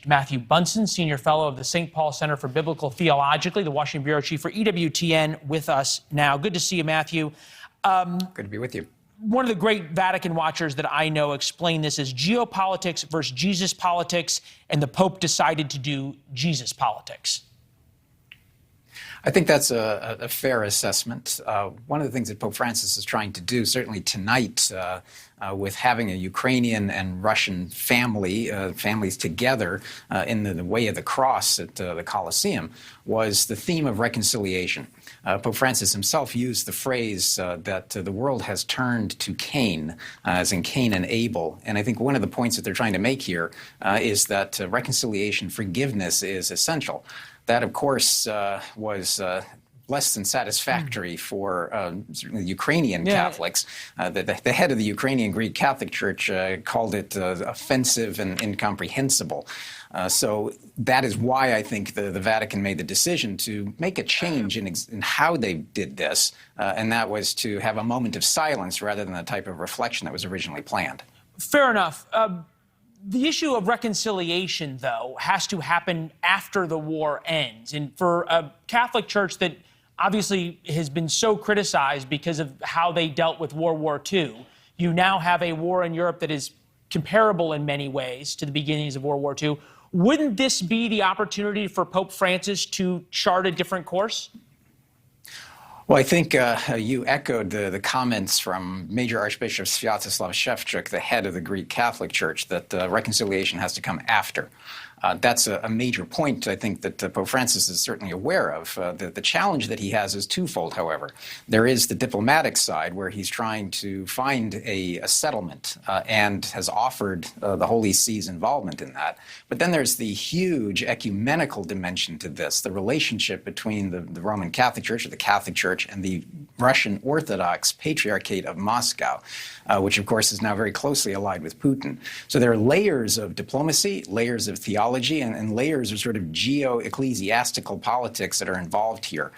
Matthew Bunson, Senior Fellow of the St. Paul Center for Biblical Theology, the Washington Bureau Chief for EWTN, with us now. Good to see you, Matthew. Good to be with you. One of the great Vatican watchers that I know explained this as geopolitics versus Jesus politics, and the Pope decided to do Jesus politics. I think that's a fair assessment. One of the things that Pope Francis is trying to do, certainly tonight, with having a Ukrainian and Russian families together in the way of the cross at the Colosseum, was the theme of reconciliation. Pope Francis himself used the phrase that the world has turned to Cain, as in Cain and Abel. And I think one of the points that they're trying to make here is that reconciliation, forgiveness is essential. That, of course, was less than satisfactory for certainly Ukrainian Catholics. The head of the Ukrainian Greek Catholic Church called it offensive and incomprehensible. So that is why I think the Vatican made the decision to make a change in how they did this, and that was to have a moment of silence rather than the type of reflection that was originally planned. Fair enough. The issue of reconciliation, though, has to happen after the war ends. And for a Catholic Church that obviously has been so criticized because of how they dealt with World War II, you now have a war in Europe that is comparable in many ways to the beginnings of World War II. Wouldn't this be the opportunity for Pope Francis to chart a different course? Well, I think you echoed the comments from Major Archbishop Sviatoslav Shevchuk, the head of the Greek Catholic Church, that reconciliation has to come after. That's a major point, I think, that Pope Francis is certainly aware of. The challenge that he has is twofold, however. There is the diplomatic side, where he's trying to find a settlement and has offered the Holy See's involvement in that. But then there's the huge ecumenical dimension to this, the relationship between the Roman Catholic Church, or the Catholic Church, and the Russian Orthodox Patriarchate of Moscow, which, of course, is now very closely allied with Putin. So there are layers of diplomacy, layers of theology, and layers of sort of geo-ecclesiastical politics that are involved here.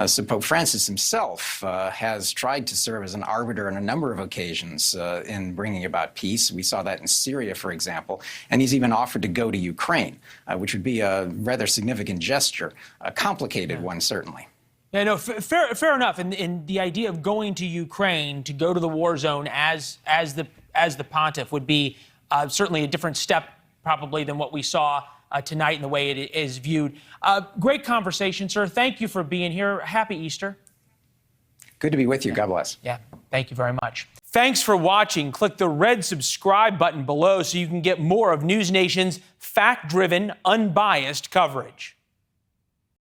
So Pope Francis himself has tried to serve as an arbiter on a number of occasions in bringing about peace. We saw that in Syria, for example, and he's even offered to go to Ukraine, which would be a rather significant gesture, a complicated one, certainly. Yeah, no, fair enough. And the idea of going to Ukraine, to go to the war zone as the pontiff, would be certainly a different step, probably, than what we saw tonight and the way it is viewed. Great conversation, sir. Thank you for being here. Happy Easter. Good to be with you. God bless. Yeah, thank you very much. Thanks for watching. Click the red subscribe button below so you can get more of NewsNation's fact-driven, unbiased coverage.